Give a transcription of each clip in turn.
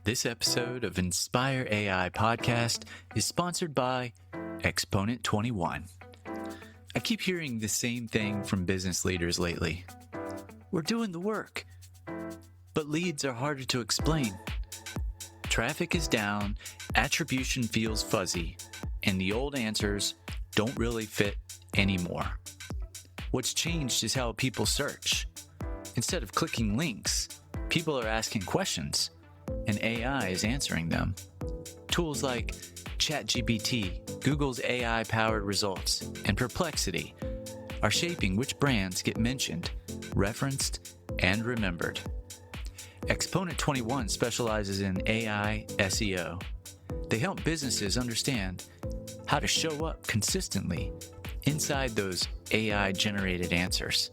This episode of Inspire AI podcast is sponsored by Exponent 21. I keep hearing the same thing from business leaders lately. We're doing the work, but leads are harder to explain. Traffic is down, attribution feels fuzzy, and the old answers don't really fit anymore. What's changed is how people search. Instead of clicking links, people are asking questions, and AI is answering them. Tools like ChatGPT, Google's AI-powered results, and Perplexity are shaping which brands get mentioned, referenced, and remembered. Exponent 21 specializes in AI SEO. They help businesses understand how to show up consistently inside those AI-generated answers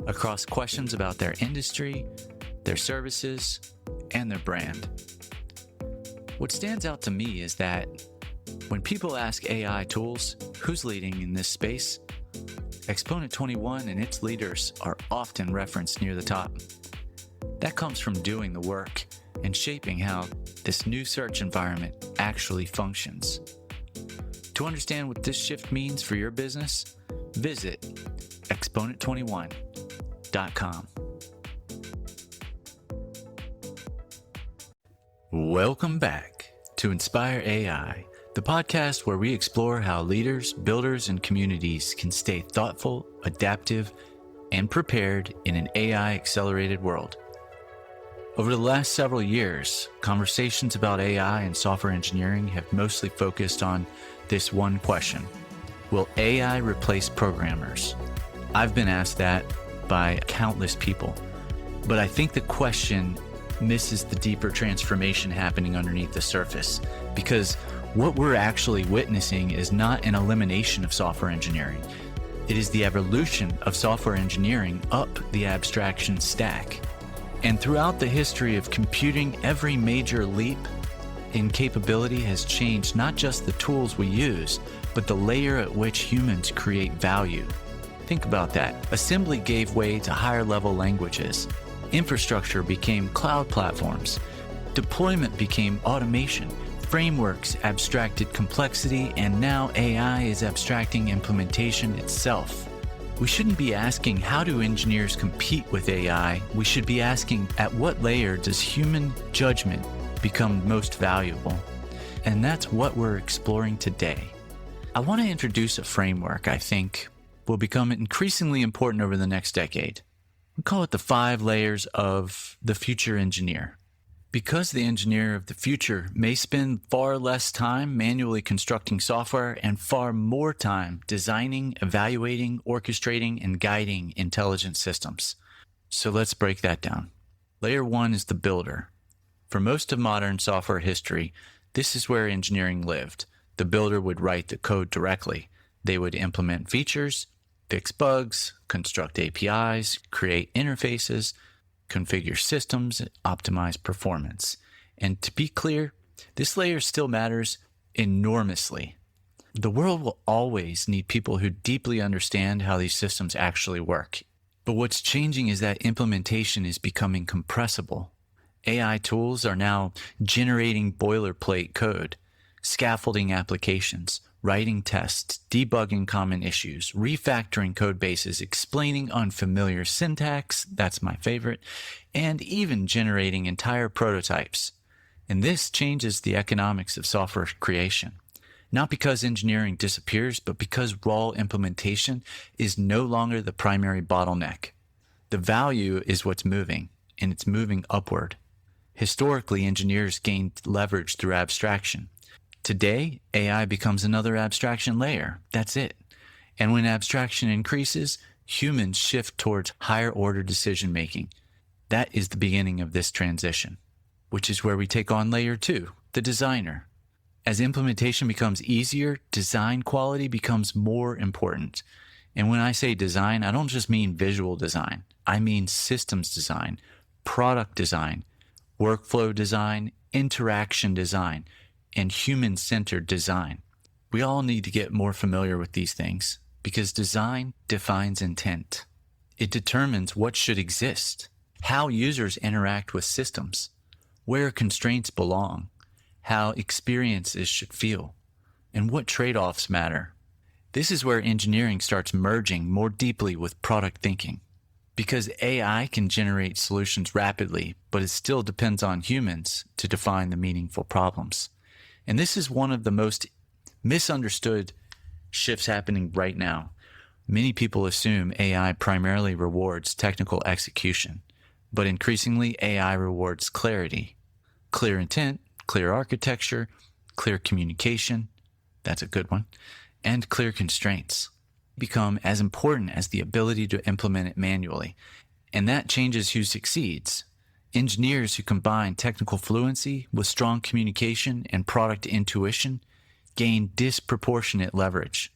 across questions about their industry, their services, and their brand. What stands out to me is that when people ask AI tools, who's leading in this space? Exponent 21 and its leaders are often referenced near the top. That comes from doing the work and shaping how this new search environment actually functions. To understand what this shift means for your business, visit exponent21.com. Welcome back to Inspire AI, the podcast where we explore how leaders, builders, and communities can stay thoughtful, adaptive, and prepared in an AI-accelerated world. Over the last several years, conversations about AI and software engineering have mostly focused on this one question: will AI replace programmers? I've been asked that by countless people, but I think the question misses the deeper transformation happening underneath the surface, because what we're actually witnessing is not an elimination of software engineering. It is the evolution of software engineering up the abstraction stack. And throughout the history of computing, every major leap in capability has changed not just the tools we use, but the layer at which humans create value. Think about that. Assembly gave way to higher level languages. Infrastructure became cloud platforms. Deployment became automation. Frameworks abstracted complexity, and now AI is abstracting implementation itself. We shouldn't be asking, how do engineers compete with AI? We should be asking, at what layer does human judgment become most valuable? And that's what we're exploring today. I want to introduce a framework I think will become increasingly important over the next decade. We call it the 5 layers of the future engineer. Because the engineer of the future may spend far less time manually constructing software and far more time designing, evaluating, orchestrating, and guiding intelligent systems. So let's break that down. Layer 1 is the builder. For most of modern software history, this is where engineering lived. The builder would write the code directly. They would implement features, fix bugs, construct APIs, create interfaces, configure systems, optimize performance. And to be clear, this layer still matters enormously. The world will always need people who deeply understand how these systems actually work. But what's changing is that implementation is becoming compressible. AI tools are now generating boilerplate code, scaffolding applications, writing tests, debugging common issues, refactoring code bases, explaining unfamiliar syntax, that's my favorite, and even generating entire prototypes. And this changes the economics of software creation. Not because engineering disappears, but because raw implementation is no longer the primary bottleneck. The value is what's moving, and it's moving upward. Historically, engineers gained leverage through abstraction. Today, AI becomes another abstraction layer. That's it. And when abstraction increases, humans shift towards higher order decision making. That is the beginning of this transition, which is where we take on layer 2, the designer. As implementation becomes easier, design quality becomes more important. And when I say design, I don't just mean visual design. I mean systems design, product design, workflow design, interaction design, and human-centered design. We all need to get more familiar with these things because design defines intent. It determines what should exist, how users interact with systems, where constraints belong, how experiences should feel, and what trade-offs matter. This is where engineering starts merging more deeply with product thinking. Because AI can generate solutions rapidly, but it still depends on humans to define the meaningful problems. And this is one of the most misunderstood shifts happening right now. Many people assume AI primarily rewards technical execution, but increasingly AI rewards clarity. Clear intent, clear architecture, clear communication, that's a good one, and clear constraints become as important as the ability to implement it manually. And that changes who succeeds. Engineers who combine technical fluency with strong communication and product intuition gain disproportionate leverage.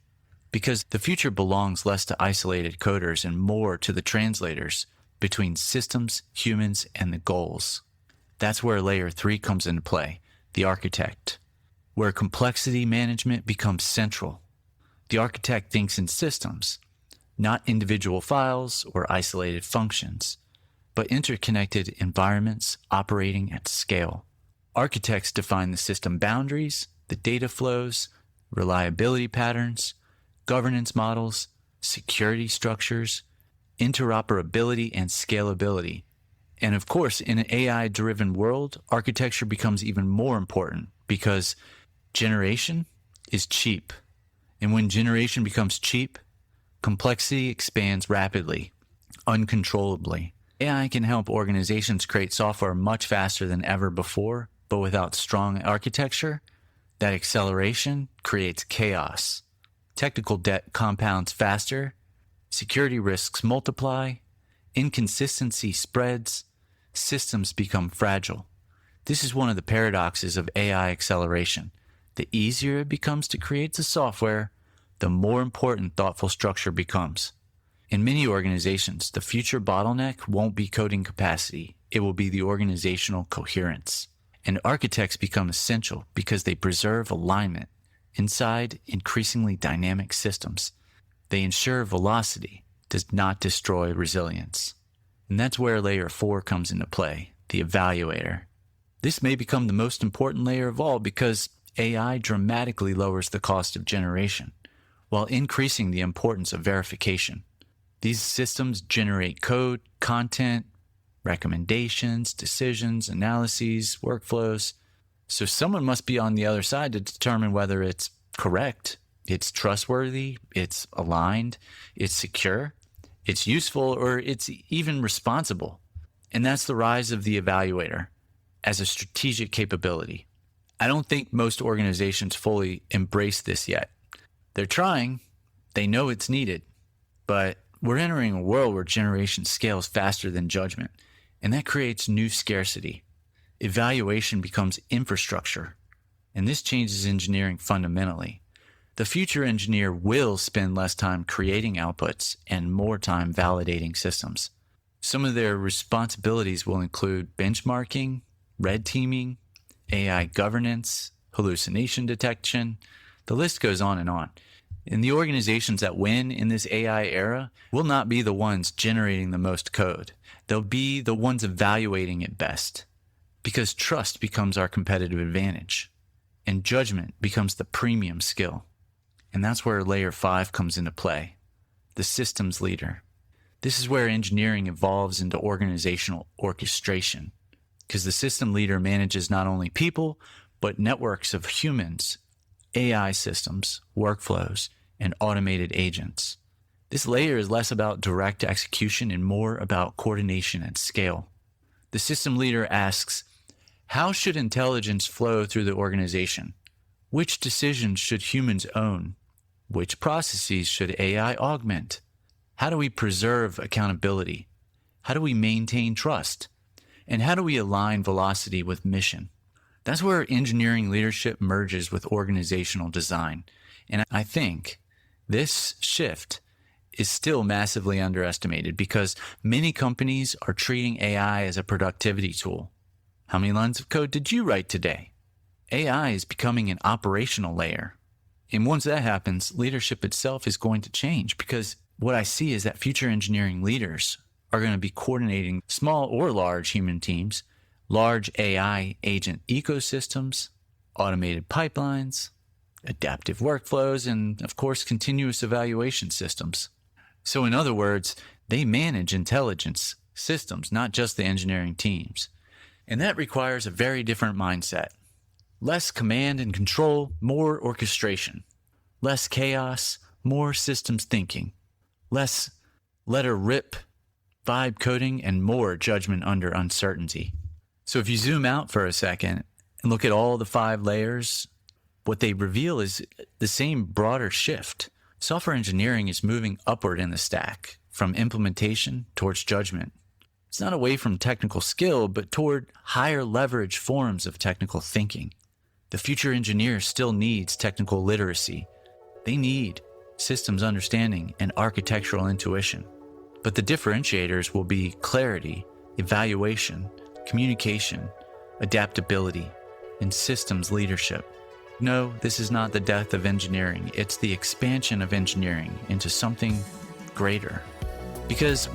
Because the future belongs less to isolated coders and more to the translators between systems, humans, and the goals. That's where layer 3 comes into play, the architect, where complexity management becomes central. The architect thinks in systems, not individual files or isolated functions, but interconnected environments operating at scale. Architects define the system boundaries, the data flows, reliability patterns, governance models, security structures, interoperability, and scalability. And of course, in an AI-driven world, architecture becomes even more important because generation is cheap. And when generation becomes cheap, complexity expands rapidly, uncontrollably. AI can help organizations create software much faster than ever before, but without strong architecture, that acceleration creates chaos. Technical debt compounds faster, security risks multiply, inconsistency spreads, systems become fragile. This is one of the paradoxes of AI acceleration. The easier it becomes to create the software, the more important thoughtful structure becomes. In many organizations, the future bottleneck won't be coding capacity. It will be the organizational coherence. And architects become essential because they preserve alignment inside increasingly dynamic systems. They ensure velocity does not destroy resilience. And that's where layer 4 comes into play, the evaluator. This may become the most important layer of all because AI dramatically lowers the cost of generation, while increasing the importance of verification. These systems generate code, content, recommendations, decisions, analyses, workflows. So someone must be on the other side to determine whether it's correct, it's trustworthy, it's aligned, it's secure, it's useful, or it's even responsible. And that's the rise of the evaluator as a strategic capability. I don't think most organizations fully embrace this yet. They're trying, they know it's needed, but we're entering a world where generation scales faster than judgment, and that creates new scarcity. Evaluation becomes infrastructure, and this changes engineering fundamentally. The future engineer will spend less time creating outputs and more time validating systems. Some of their responsibilities will include benchmarking, red teaming, AI governance, hallucination detection. The list goes on and on. And the organizations that win in this AI era will not be the ones generating the most code. They'll be the ones evaluating it best, because trust becomes our competitive advantage, and judgment becomes the premium skill. And that's where layer 5 comes into play, the systems leader. This is where engineering evolves into organizational orchestration, because the system leader manages not only people, but networks of humans, AI systems, workflows, and automated agents. This layer is less about direct execution and more about coordination at scale. The system leader asks, how should intelligence flow through the organization? Which decisions should humans own? Which processes should AI augment? How do we preserve accountability? How do we maintain trust? And how do we align velocity with mission? That's where engineering leadership merges with organizational design. And I think this shift is still massively underestimated because many companies are treating AI as a productivity tool. How many lines of code did you write today? AI is becoming an operational layer. And once that happens, leadership itself is going to change, because what I see is that future engineering leaders are going to be coordinating small or large human teams large AI agent ecosystems, automated pipelines, adaptive workflows, and of course, continuous evaluation systems. So in other words, they manage intelligence systems, not just the engineering teams. And that requires a very different mindset. Less command and control, more orchestration. Less chaos, more systems thinking. Less let her rip vibe coding, and more judgment under uncertainty. So if you zoom out for a second and look at all the 5 layers, what they reveal is the same broader shift. Software engineering is moving upward in the stack, from implementation towards judgment. It's not away from technical skill, but toward higher leverage forms of technical thinking. The future engineer still needs technical literacy. They need systems understanding and architectural intuition. But the differentiators will be clarity, evaluation, communication, adaptability, and systems leadership. No, this is not the death of engineering. It's the expansion of engineering into something greater. Because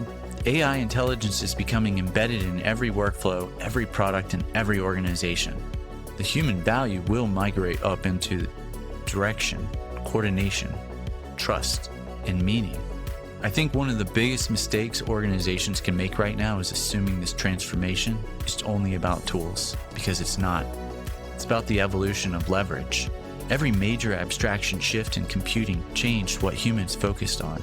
AI intelligence is becoming embedded in every workflow, every product, and every organization. The human value will migrate up into direction, coordination, trust, and meaning. I think one of the biggest mistakes organizations can make right now is assuming this transformation is only about tools, because it's not. It's about the evolution of leverage. Every major abstraction shift in computing changed what humans focused on.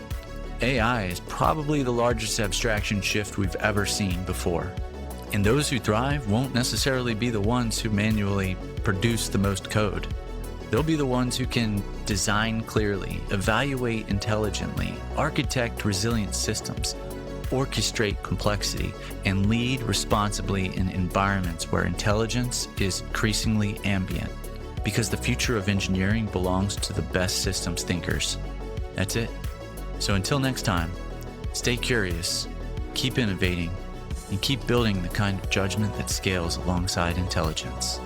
AI is probably the largest abstraction shift we've ever seen before. And those who thrive won't necessarily be the ones who manually produce the most code. They'll be the ones who can design clearly, evaluate intelligently, architect resilient systems, orchestrate complexity, and lead responsibly in environments where intelligence is increasingly ambient. Because the future of engineering belongs to the best systems thinkers. That's it. So until next time, stay curious, keep innovating, and keep building the kind of judgment that scales alongside intelligence.